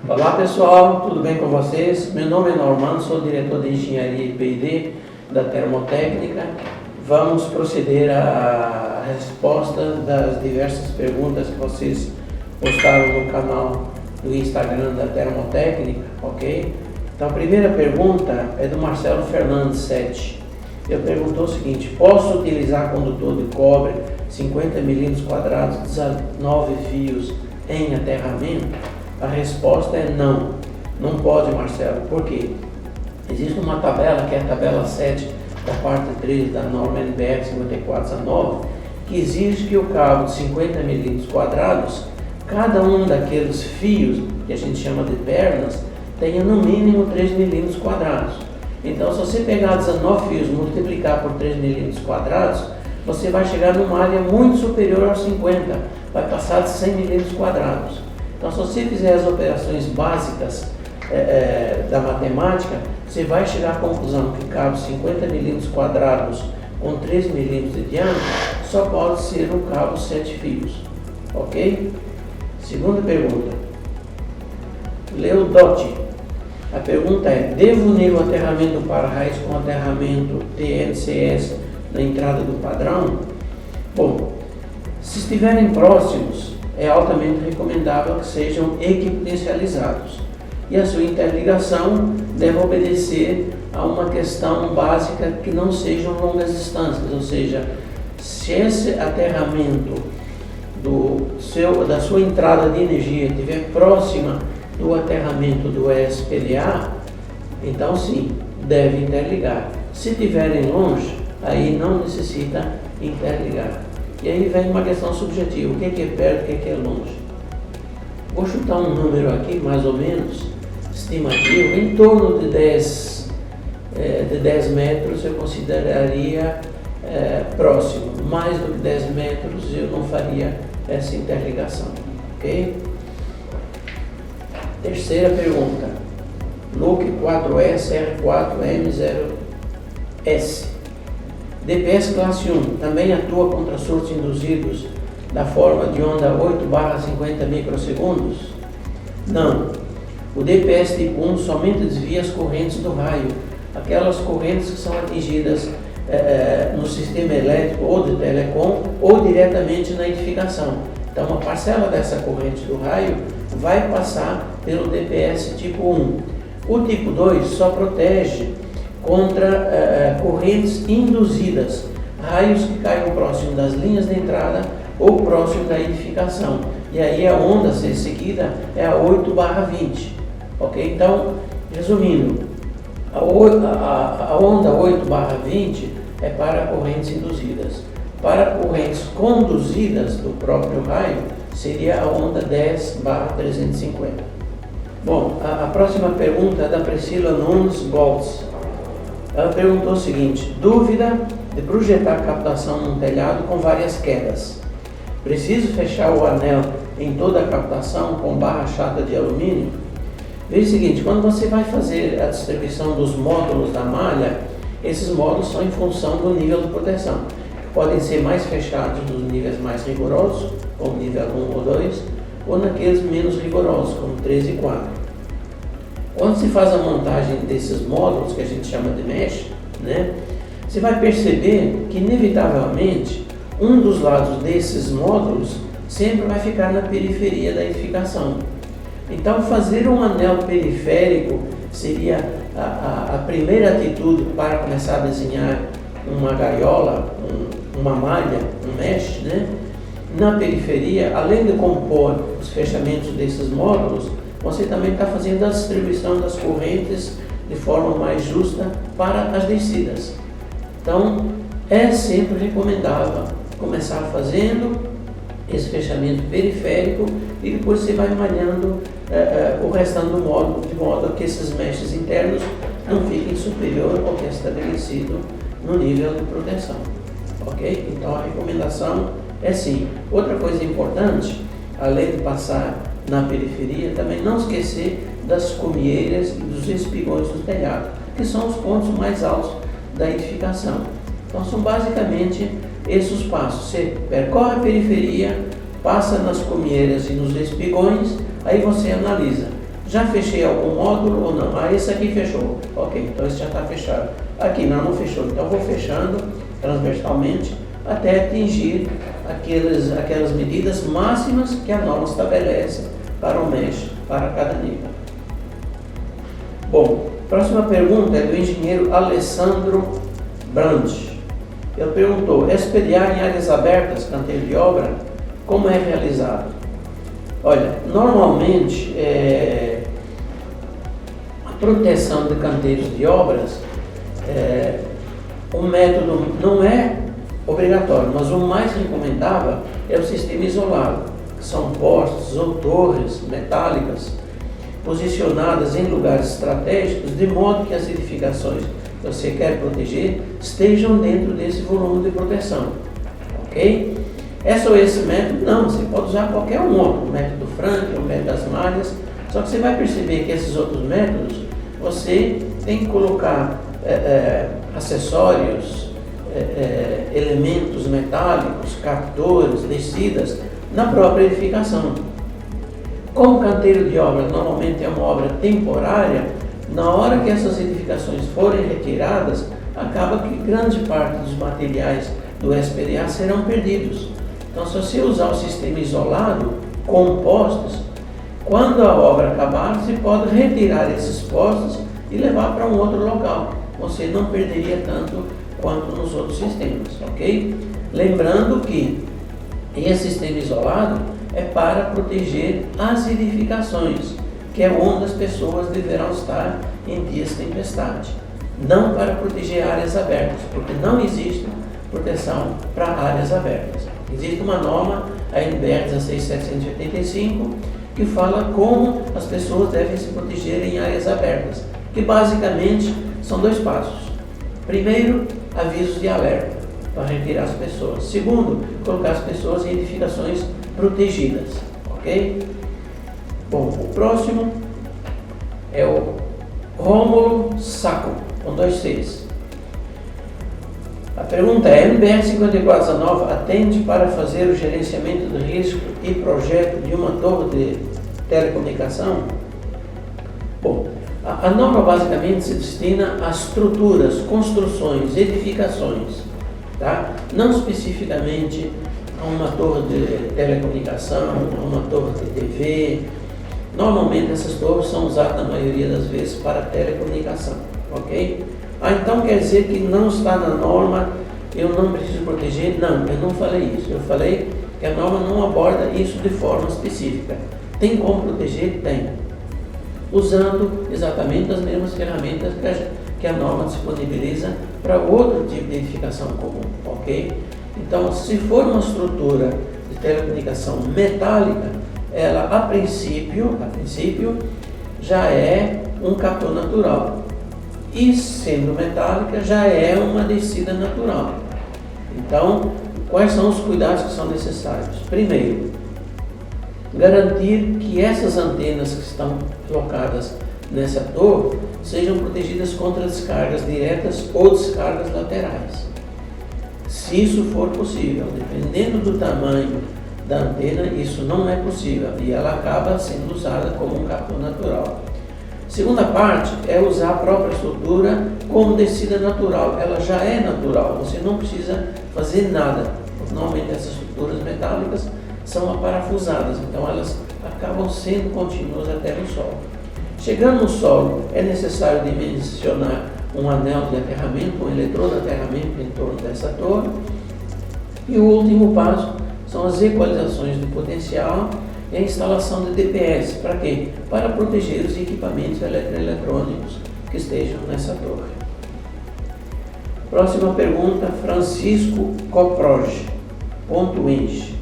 Olá pessoal, tudo bem com vocês? Meu nome é Norman, sou diretor de Engenharia e P&D da Termotécnica. Vamos proceder à resposta das diversas perguntas que vocês postaram no canal do Instagram da Termotécnica, ok? Então a primeira pergunta é do Marcelo Fernandes 7. Ele perguntou o seguinte: posso utilizar condutor de cobre 50 milímetros quadrados, 19 fios em aterramento? A resposta é não. Não pode, Marcelo. Por quê? Existe uma tabela, que é a tabela 7 da parte 3 da norma NBR 5419, que exige que o cabo de 50 milímetros quadrados, cada um daqueles fios, que a gente chama de pernas, tenha no mínimo 3 milímetros quadrados. Então, se você pegar 19 fios e multiplicar por 3 milímetros quadrados, você vai chegar numa área muito superior aos 50, vai passar de 100 milímetros quadrados. Então, se você fizer as operações básicas da matemática, você vai chegar à conclusão que cabo 50 milímetros quadrados com 3 milímetros de diâmetro só pode ser um cabo 7 fios. Ok? Segunda pergunta. Leodotti. A pergunta é: devo unir o aterramento do para-raios com o aterramento TNCS na entrada do padrão? Bom, se estiverem próximos, é altamente recomendável que sejam equipotencializados. E a sua interligação deve obedecer a uma questão básica que não sejam longas distâncias, ou seja, se esse aterramento da sua entrada de energia estiver próxima do aterramento do SPDA, então sim, deve interligar. Se estiverem longe, aí não necessita interligar. E aí vem uma questão subjetiva: o que é perto, o que é longe? Vou chutar um número aqui, mais ou menos, estimativo, em torno de 10 metros eu consideraria próximo. Mais do que 10 metros eu não faria essa interligação. Ok? Terceira pergunta. Luke 4S R4M0S. DPS classe 1 também atua contra surtos induzidos da forma de onda 8/50 microsegundos? Não. O DPS tipo 1 somente desvia as correntes do raio, aquelas correntes que são atingidas no sistema elétrico ou de telecom ou diretamente na edificação. Então, uma parcela dessa corrente do raio vai passar pelo DPS tipo 1. O tipo 2 só protege contra correntes induzidas, raios que caem próximo das linhas de entrada ou próximo da edificação. E aí a onda a ser seguida é a 8/20. Ok? Então, resumindo, a onda 8/20 é para correntes induzidas. Para correntes conduzidas do próprio raio, seria a onda 10/350. Bom, a próxima pergunta é da Priscila Nunes Goltz. Ela perguntou o seguinte: dúvida de projetar captação num telhado com várias quedas. Preciso fechar o anel em toda a captação com barra chata de alumínio? Veja o seguinte: quando você vai fazer a distribuição dos módulos da malha, esses módulos são em função do nível de proteção. Podem ser mais fechados nos níveis mais rigorosos, como nível 1 ou 2, ou naqueles menos rigorosos, como 3 e 4. Quando se faz a montagem desses módulos, que a gente chama de mesh, você vai perceber que, inevitavelmente, um dos lados desses módulos sempre vai ficar na periferia da edificação. Então, fazer um anel periférico seria a primeira atitude para começar a desenhar uma gaiola, uma malha, um mesh, na periferia. Além de compor os fechamentos desses módulos, você também está fazendo a distribuição das correntes de forma mais justa para as descidas. Então, é sempre recomendável começar fazendo esse fechamento periférico e depois você vai malhando o restante do módulo, de modo que esses meshes internos não fiquem superior ao que é estabelecido no nível de proteção. Ok? Então, a recomendação é sim. Outra coisa importante, além de passar na periferia, também não esquecer das cumieiras e dos espigões do telhado, que são os pontos mais altos da edificação. Então, são basicamente esses os passos. Você percorre a periferia, passa nas cumieiras e nos espigões, aí você analisa Já fechei algum módulo ou não? Esse aqui fechou. Ok, então esse já está fechado. Aqui não fechou. Então vou fechando transversalmente até atingir aquelas medidas máximas que a norma estabelece para o mesh, para cada nível. Bom, próxima pergunta é do engenheiro Alessandro Brandt. Ele perguntou: SPDA em áreas abertas, canteiro de obra, como é realizado? Olha, normalmente a proteção de canteiros de obras, o método não é obrigatório, mas o mais recomendável é o sistema isolado, que são postes ou torres metálicas posicionadas em lugares estratégicos, de modo que as edificações que você quer proteger estejam dentro desse volume de proteção, ok? É só esse método? Não, você pode usar qualquer um outro, o método Frank, o método das malhas, só que você vai perceber que esses outros métodos, você tem que colocar acessórios, elementos metálicos, captores, descidas, na própria edificação. Como canteiro de obra normalmente é uma obra temporária, na hora que essas edificações forem retiradas, acaba que grande parte dos materiais do SPDA serão perdidos. Então, se você usar o sistema isolado com postes, quando a obra acabar, você pode retirar esses postes e levar para um outro local. Você não perderia tanto quanto nos outros sistemas, ok? Lembrando que esse sistema isolado é para proteger as edificações, que é onde as pessoas deverão estar em dias de tempestade, não para proteger áreas abertas, porque não existe proteção para áreas abertas. Existe uma norma, a NBR 16785, que fala como as pessoas devem se proteger em áreas abertas, que basicamente são 2 passos. Primeiro, avisos de alerta para retirar as pessoas. Segundo, colocar as pessoas em edificações protegidas, ok? Bom, o próximo é o Rômulo Sacco, com 2 Cs. A pergunta é: NBR 5419 atende para fazer o gerenciamento de risco e projeto de uma torre de telecomunicação? Bom, a norma basicamente se destina a estruturas, construções, edificações, tá? Não especificamente a uma torre de telecomunicação, a uma torre de TV. Normalmente essas torres são usadas na maioria das vezes para telecomunicação, ok? Então quer dizer que não está na norma, eu não preciso proteger? Não, eu não falei isso. Eu falei que a norma não aborda isso de forma específica. Tem como proteger? Tem. Usando exatamente as mesmas ferramentas que a norma disponibiliza para outro tipo de edificação comum, ok? Então, se for uma estrutura de telecomunicação metálica, ela a princípio já é um capô natural. E sendo metálica, já é uma descida natural. Então, quais são os cuidados que são necessários? Primeiro, garantir que essas antenas que estão colocadas nessa torre sejam protegidas contra descargas diretas ou descargas laterais. Se isso for possível, dependendo do tamanho da antena, isso não é possível e ela acaba sendo usada como um capô natural. Segunda parte é usar a própria estrutura como descida natural. Ela já é natural, você não precisa fazer nada. Normalmente essas estruturas metálicas são aparafusadas, então elas acabam sendo contínuas até no solo. Chegando no solo, é necessário dimensionar um anel de aterramento, um eletrodo de aterramento em torno dessa torre. E o último passo são as equalizações do potencial e a instalação de DPS. Para quê? Para proteger os equipamentos eletroeletrônicos que estejam nessa torre. Próxima pergunta, Francisco Coproge, ponto Enge.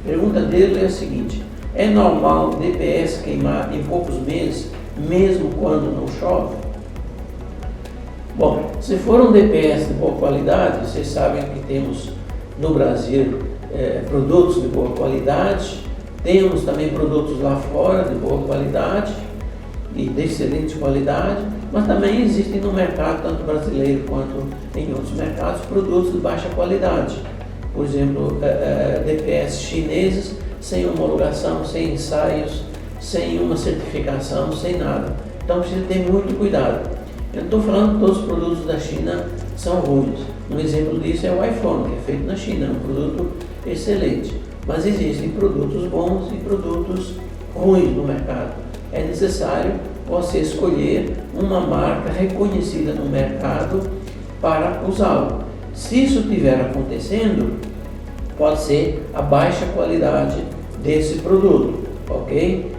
Pergunta dele é a seguinte: é normal o DPS queimar em poucos meses, mesmo quando não chove? Bom, se for um DPS de boa qualidade, vocês sabem que temos no Brasil produtos de boa qualidade, temos também produtos lá fora de boa qualidade e de excelente qualidade, mas também existem no mercado, tanto brasileiro quanto em outros mercados, produtos de baixa qualidade. Por exemplo, DPS chineses sem homologação, sem ensaios, sem uma certificação, sem nada. Então precisa ter muito cuidado. Eu não estou falando que todos os produtos da China são ruins. Um exemplo disso é o iPhone, que é feito na China, é um produto excelente. Mas existem produtos bons e produtos ruins no mercado. É necessário você escolher uma marca reconhecida no mercado para usá-lo. Se isso estiver acontecendo, pode ser a baixa qualidade desse produto, ok?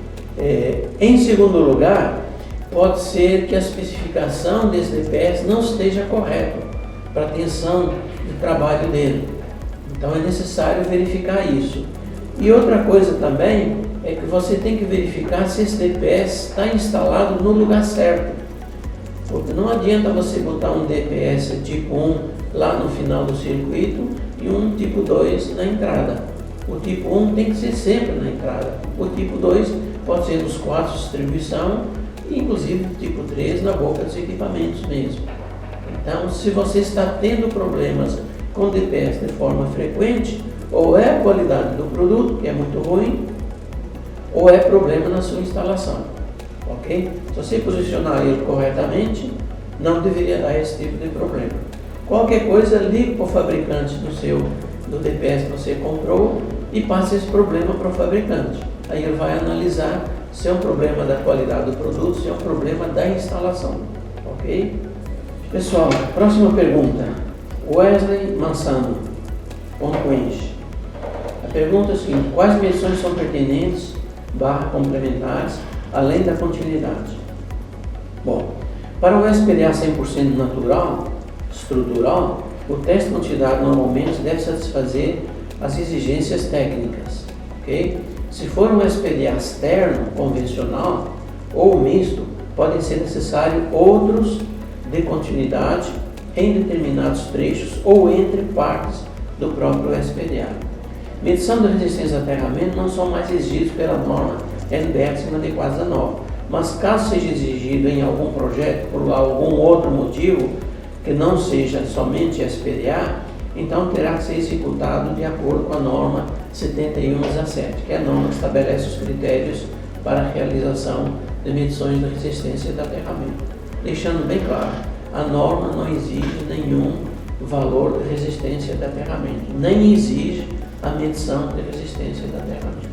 Em segundo lugar, pode ser que a especificação desse DPS não esteja correta para a tensão de trabalho dele. Então é necessário verificar isso. E outra coisa também é que você tem que verificar se esse DPS está instalado no lugar certo. Porque não adianta você botar um DPS tipo 1 lá no final do circuito e um tipo 2 na entrada. O tipo 1 tem que ser sempre na entrada. O tipo 2 pode ser nos quadros de distribuição e inclusive o tipo 3 na boca dos equipamentos mesmo. Então, se você está tendo problemas com DPS de forma frequente, ou é a qualidade do produto, que é muito ruim, ou é problema na sua instalação, ok? Se você posicionar ele corretamente, não deveria dar esse tipo de problema. Qualquer coisa, ligue para o fabricante do DPS que você comprou e passe esse problema para o fabricante. Aí ele vai analisar se é um problema da qualidade do produto, se é um problema da instalação, ok? Pessoal, próxima pergunta. Wesley Mansano, ponto-enche. A pergunta é a seguinte: quais medições são pertinentes / complementares, além da continuidade? Bom, para o SPDA 100% natural, estrutural, o teste de continuidade normalmente deve satisfazer as exigências técnicas, ok? Se for um SPDA externo, convencional ou misto, podem ser necessários outros de continuidade em determinados trechos ou entre partes do próprio SPDA. Medição da resistência a aterramento não são mais exigidos pela norma NBR 5419, mas caso seja exigido em algum projeto por algum outro motivo que não seja somente SPDA, então terá que ser executado de acordo com a norma 7117, que é a norma que estabelece os critérios para a realização de medições de resistência de aterramento. Deixando bem claro, a norma não exige nenhum valor de resistência de aterramento, nem exige a medição de resistência de aterramento.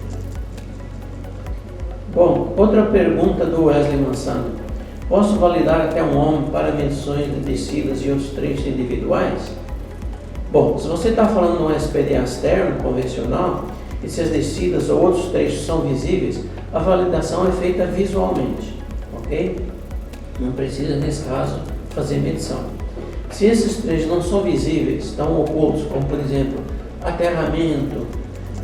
Bom, outra pergunta do Wesley Mansano: posso validar até um ohm para medições de descidas e outros trechos individuais? Bom, se você está falando de um SPDA externo, convencional, e se as descidas ou outros trechos são visíveis, a validação é feita visualmente, ok? Não precisa, nesse caso, fazer medição. Se esses trechos não são visíveis, estão ocultos, como por exemplo, aterramento,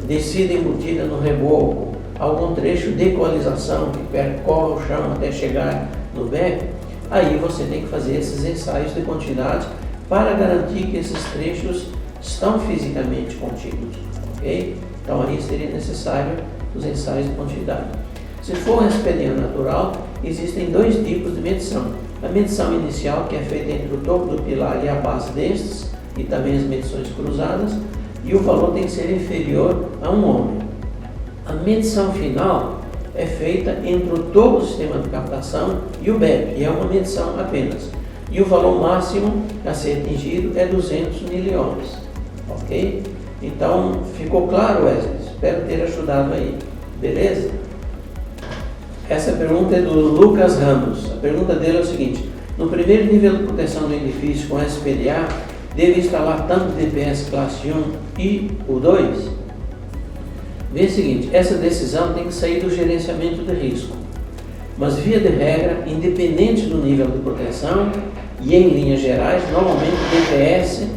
descida embutida no reboco, algum trecho de equalização que percorre o chão até chegar no beco, aí você tem que fazer esses ensaios de continuidade para garantir que esses trechos estão fisicamente contínuos, ok? Então aí seria necessário os ensaios de continuidade. Se for um SPDA natural, existem dois tipos de medição. A medição inicial, que é feita entre o topo do pilar e a base destes, e também as medições cruzadas, e o valor tem que ser inferior a 1 ohm. A medição final é feita entre o topo do sistema de captação e o BEP, e é uma medição apenas. E o valor máximo a ser atingido é 200 miliohms, ok? Então, ficou claro, Wesley? Espero ter ajudado aí, beleza? Essa pergunta é do Lucas Ramos. A pergunta dele é o seguinte: no primeiro nível de proteção do edifício com SPDA, deve instalar tanto DPS classe 1 e o 2? Veja o seguinte, essa decisão tem que sair do gerenciamento de risco, mas via de regra, independente do nível de proteção e em linhas gerais, normalmente o DPS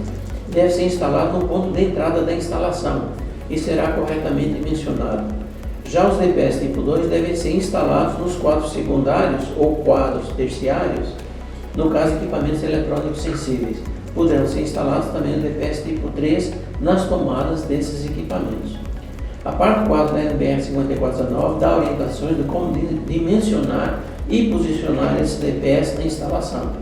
deve ser instalado no ponto de entrada da instalação e será corretamente dimensionado. Já os DPS tipo 2 devem ser instalados nos quadros secundários ou quadros terciários, no caso de equipamentos eletrônicos sensíveis. Poderão ser instalados também no DPS tipo 3 nas tomadas desses equipamentos. A parte 4 da NBR 5419 dá orientações de como dimensionar e posicionar esse DPS na instalação.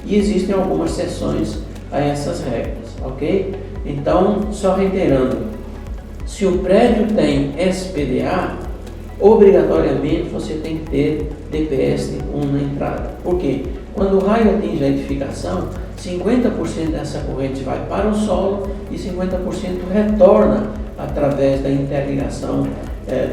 E existem algumas exceções a essas regras, ok? Então, só reiterando, se o prédio tem SPDA, obrigatoriamente você tem que ter DPS tipo 1 na entrada. Por quê? Quando o raio atinge a edificação, 50% dessa corrente vai para o solo e 50% retorna através da interligação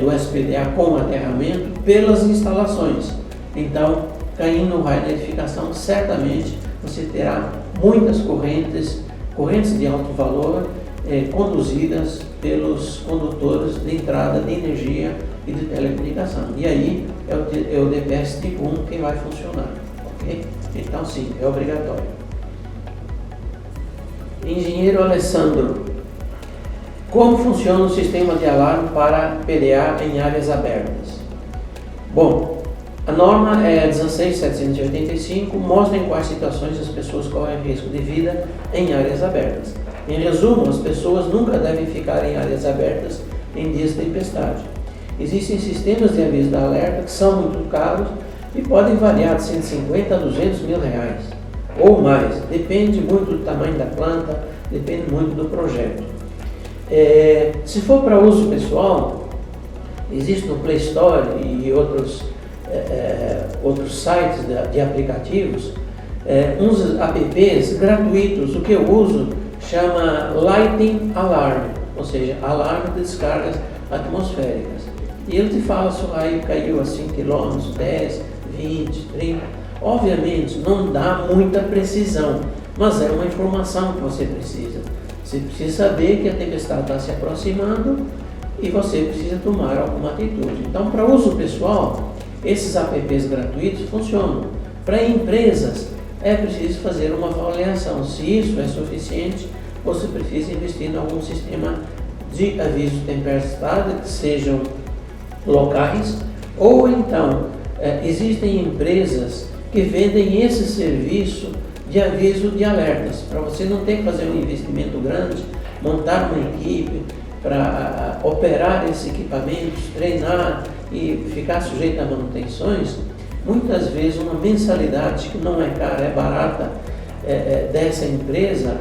do SPDA com o aterramento pelas instalações. Então, caindo o raio da edificação, certamente você terá muitas correntes de alto valor conduzidas pelos condutores de entrada de energia e de telecomunicação. E aí é o DPS tipo 1 que vai funcionar. Okay? Então, sim, é obrigatório. Engenheiro Alessandro, como funciona o sistema de alarme para PDA em áreas abertas? Bom, a norma é 16785, mostra em quais situações as pessoas correm risco de vida em áreas abertas. Em resumo, as pessoas nunca devem ficar em áreas abertas em dias de tempestade. Existem sistemas de aviso de alerta que são muito caros e podem variar de 150 a 200 mil reais ou mais. Depende muito do tamanho da planta, depende muito do projeto. Se for para uso pessoal, existe no Play Store e outros sites de aplicativos, uns apps gratuitos. O que eu uso chama Lighting Alarm, ou seja, alarme de descargas atmosféricas. E ele te fala se o raio caiu a 5 km, 10, 20, 30. Obviamente não dá muita precisão, mas é uma informação que você precisa. Você precisa saber que a tempestade está se aproximando e você precisa tomar alguma atitude. Então, para uso pessoal, esses apps gratuitos funcionam. Para empresas, é preciso fazer uma avaliação se isso é suficiente ou se precisa investir em algum sistema de aviso de tempestade que sejam locais, ou então existem empresas que vendem esse serviço de aviso de alertas, para você não ter que fazer um investimento grande, montar uma equipe para operar esses equipamentos, treinar e ficar sujeito a manutenções. Muitas vezes uma mensalidade que não é cara, é barata, dessa empresa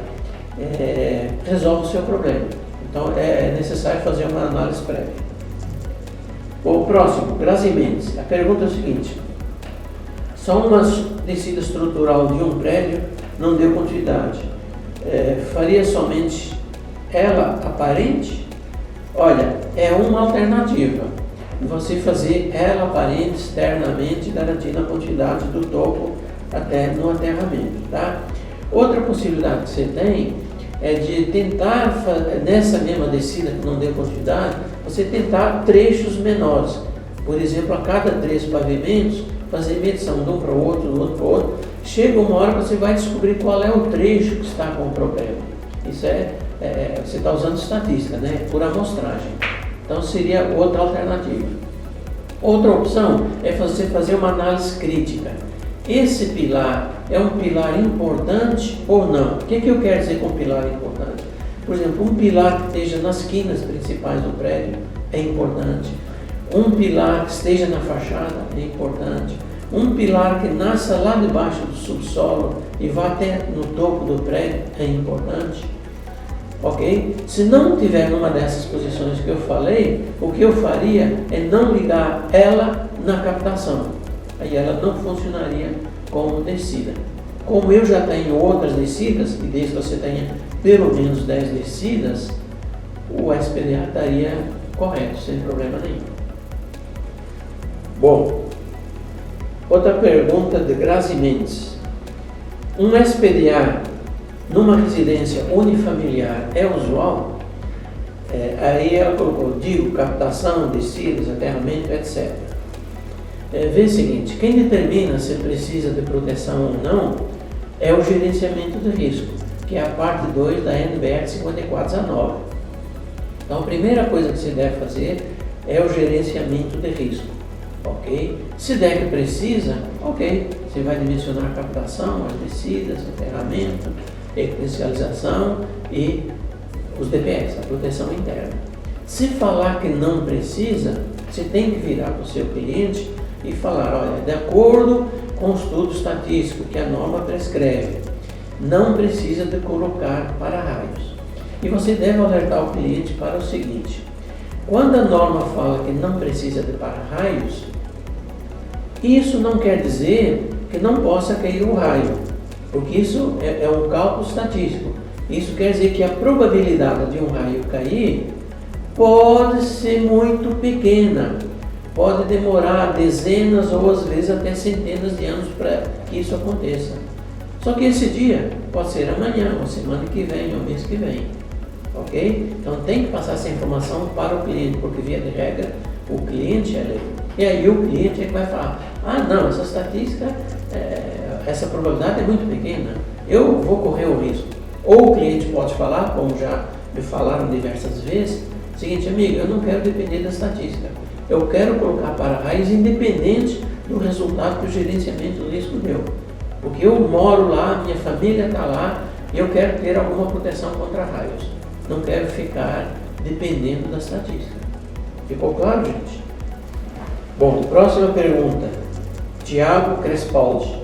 resolve o seu problema. Então é necessário fazer uma análise prévia. O próximo, Grazi Mendes. A pergunta é o seguinte: só uma descida estrutural de um prédio não deu continuidade. Faria somente ela aparente? Olha, é uma alternativa. Você fazer ela aparente externamente, garantindo a continuidade do topo até no aterramento, tá? Outra possibilidade que você tem é de tentar, nessa mesma descida que não deu continuidade, você tentar trechos menores. Por exemplo, a cada 3 pavimentos, fazer medição de um para o outro, do outro para o outro. Chega uma hora que você vai descobrir qual é o trecho que está com o problema. Isso você está usando estatística, né? Por amostragem. Então seria outra alternativa. Outra opção é você fazer uma análise crítica. Esse pilar é um pilar importante ou não? O que eu quero dizer com pilar importante? Por exemplo, um pilar que esteja nas quinas principais do prédio é importante. Um pilar que esteja na fachada é importante. Um pilar que nasça lá debaixo do subsolo e vá até no topo do prédio é importante. Ok? Se não tiver numa dessas posições que eu falei, o que eu faria é não ligar ela na captação. Aí ela não funcionaria como descida. Como eu já tenho outras descidas, e desde que você tenha pelo menos 10 descidas, o SPDA estaria correto, sem problema nenhum. Bom, outra pergunta de Grazi Mendes. Um SPDA numa residência unifamiliar é usual? Aí ela colocou, captação, descidas, aterramento, etc. Vê o seguinte, quem determina se precisa de proteção ou não é o gerenciamento de risco, que é a parte 2 da NBR 5419. Então a primeira coisa que se deve fazer é o gerenciamento de risco. Ok? Se der que precisa, ok, você vai dimensionar a captação, as descidas, aterramento, equitencialização e os DPS, a proteção interna. Se falar que não precisa, você tem que virar para o seu cliente e falar, olha, de acordo com o estudo estatístico que a norma prescreve, não precisa de colocar para-raios. E você deve alertar o cliente para o seguinte: Quando a norma fala que não precisa de para-raios, isso não quer dizer que não possa cair um raio, porque isso é um cálculo estatístico. Isso quer dizer que a probabilidade de um raio cair pode ser muito pequena, pode demorar dezenas ou às vezes até centenas de anos para que isso aconteça. Só que esse dia pode ser amanhã, ou semana que vem, ou mês que vem. Ok? Então tem que passar essa informação para o cliente, porque via de regra o cliente é leigo. E aí o cliente é que vai falar, não, essa estatística, essa probabilidade é muito pequena, eu vou correr o risco. Ou o cliente pode falar, como já me falaram diversas vezes, seguinte, amigo, eu não quero depender da estatística, eu quero colocar para-raios independente do resultado do gerenciamento do risco meu. Porque eu moro lá, minha família está lá, e eu quero ter alguma proteção contra raios. Não quero ficar dependendo da estatística. Ficou claro, gente? Bom, próxima pergunta. Tiago Crespaldi.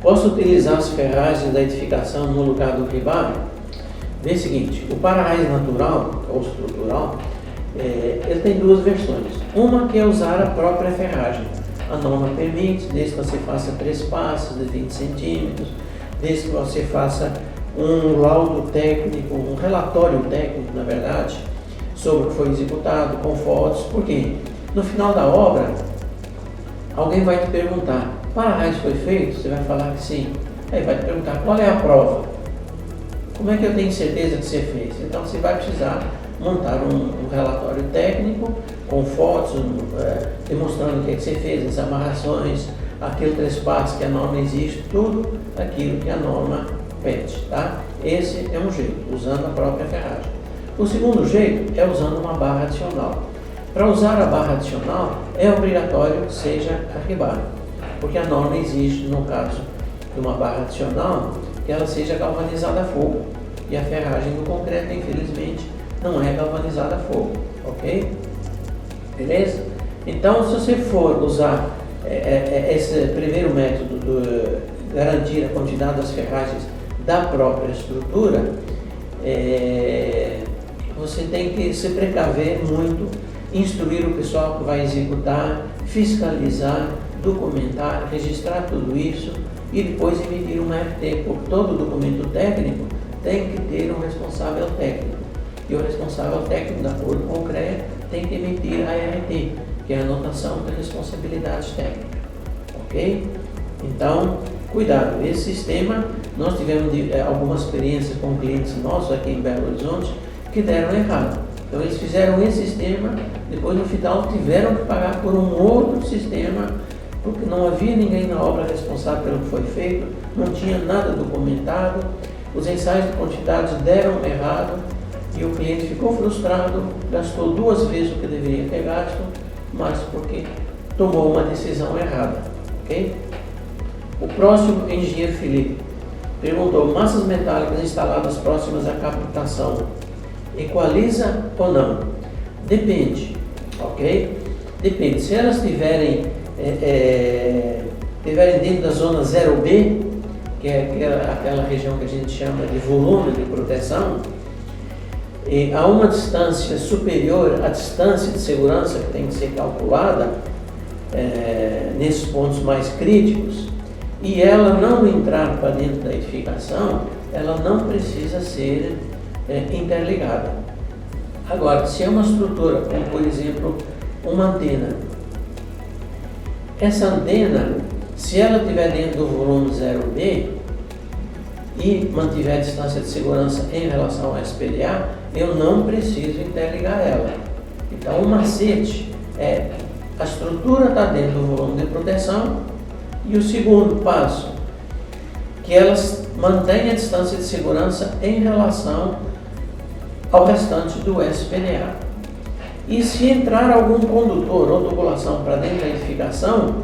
Posso utilizar as ferragens da edificação no lugar do rebar? Vê o seguinte, o para-raios natural ou estrutural, ele tem duas versões. Uma que é usar a própria ferragem. A norma permite, desde que você faça 3 passos de 20 centímetros, desde que você faça um laudo técnico, um relatório técnico, na verdade, sobre o que foi executado, com fotos, porque no final da obra, alguém vai te perguntar, para-raios foi feito? Você vai falar que sim. Aí vai te perguntar, qual é a prova? Como é que eu tenho certeza que você fez? Então você vai precisar montar um relatório técnico, com fotos, demonstrando o que você fez, as amarrações, aquele 3 passos que a norma exige, tudo aquilo que a norma pede, tá? Esse é um jeito, usando a própria ferragem. O segundo jeito é usando uma barra adicional. Para usar a barra adicional, é obrigatório que seja a rebar, porque a norma exige, no caso de uma barra adicional, que ela seja galvanizada a fogo. E a ferragem do concreto, infelizmente, não é galvanizada a fogo, ok? Beleza? Então, se você for usar esse primeiro método de garantir a quantidade das ferragens da própria estrutura, você tem que se precaver muito, instruir o pessoal que vai executar, fiscalizar, documentar, registrar tudo isso e depois emitir uma RT, porque todo documento técnico tem que ter um responsável técnico. E o responsável técnico, de acordo com o CREA, tem que emitir a RT, que é a anotação de responsabilidade técnica. Ok? Então, cuidado. Esse sistema, nós tivemos algumas experiências com clientes nossos aqui em Belo Horizonte que deram errado. Então, eles fizeram esse sistema, depois no final tiveram que pagar por um outro sistema, porque não havia ninguém na obra responsável pelo que foi feito, não tinha nada documentado, os ensaios de quantidades deram errado, e o cliente ficou frustrado, gastou 2 vezes o que deveria ter gasto, mas porque tomou uma decisão errada. Ok? O próximo, engenheiro Felipe, perguntou, massas metálicas instaladas próximas à captação, equaliza ou não? Depende, ok? Depende. Se elas estiverem dentro da zona 0B, que é aquela região que a gente chama de volume de proteção, e a uma distância superior à distância de segurança que tem que ser calculada nesses pontos mais críticos, e ela não entrar para dentro da edificação, ela não precisa ser interligada. Agora, se é uma estrutura, como por exemplo uma antena, essa antena, se ela estiver dentro do volume 0B e mantiver a distância de segurança em relação ao SPDA, eu não preciso interligar ela. Então, o macete é a estrutura está dentro do volume de proteção e o segundo passo, que elas mantenham a distância de segurança em relação ao restante do SPDA. E se entrar algum condutor ou tubulação para dentro da edificação,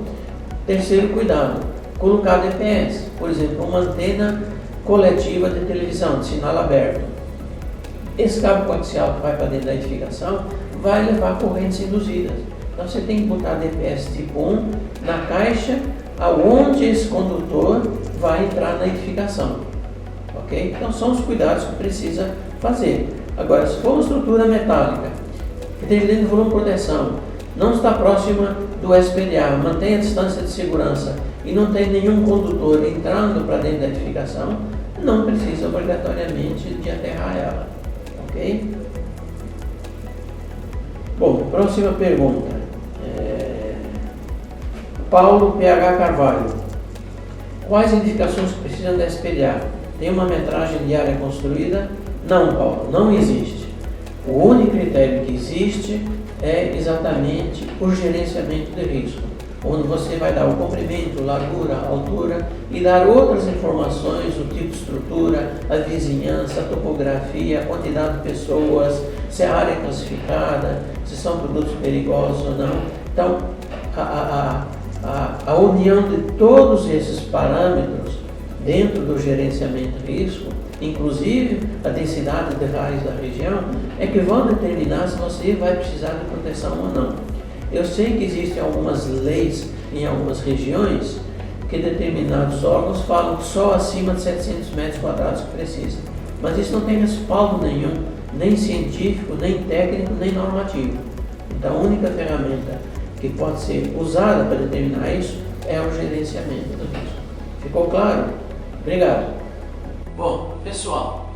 terceiro cuidado, colocar DPS, por exemplo, uma antena coletiva de televisão, de sinal aberto. Esse cabo coaxial que vai para dentro da edificação vai levar correntes induzidas. Então você tem que botar DPS tipo 1 na caixa aonde esse condutor vai entrar na edificação. Ok? Então são os cuidados que precisa fazer. Agora, se for uma estrutura metálica, interveniente de volume de proteção, não está próxima do SPDA, mantém a distância de segurança e não tem nenhum condutor entrando para dentro da edificação, não precisa obrigatoriamente de aterrar ela, ok? Bom, próxima pergunta. Paulo PH Carvalho. Quais edificações que precisam da SPDA? Tem uma metragem de área construída? Não, Paulo, não existe. O único critério que existe é exatamente o gerenciamento de risco, onde você vai dar o comprimento, largura, altura e dar outras informações, o tipo de estrutura, a vizinhança, a topografia, a quantidade de pessoas, se a área é classificada, se são produtos perigosos ou não. Então, a união de todos esses parâmetros dentro do gerenciamento de risco, inclusive a densidade de raios da região, é que vão determinar se você vai precisar de proteção ou não. Eu sei que existem algumas leis em algumas regiões que determinados órgãos falam que só acima de 700 metros quadrados que precisa, mas isso não tem respaldo nenhum, nem científico, nem técnico, nem normativo. Então a única ferramenta que pode ser usada para determinar isso é o gerenciamento do risco. Ficou claro? Obrigado. Bom, pessoal,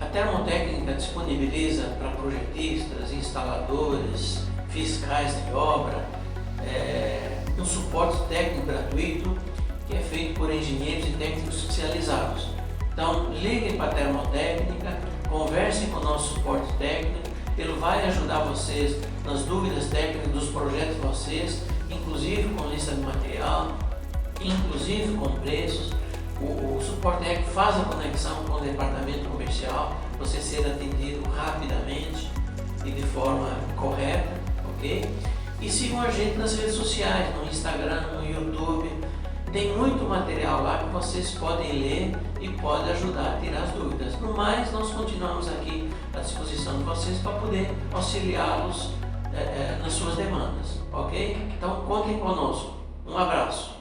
a termotécnica disponibiliza para projetistas, instaladores, fiscais de obra, um suporte técnico gratuito que é feito por engenheiros e técnicos especializados. Então, liguem para a termotécnica, conversem com o nosso suporte técnico, ele vai ajudar vocês nas dúvidas técnicas dos projetos de vocês, inclusive com lista de material, inclusive com preços. O suporte técnico faz a conexão com o departamento comercial, você ser atendido rapidamente e de forma correta, ok? E sigam a gente nas redes sociais, no Instagram, no YouTube. Tem muito material lá que vocês podem ler e pode ajudar a tirar as dúvidas. No mais, nós continuamos aqui à disposição de vocês para poder auxiliá-los nas suas demandas, ok? Então, contem conosco. Um abraço.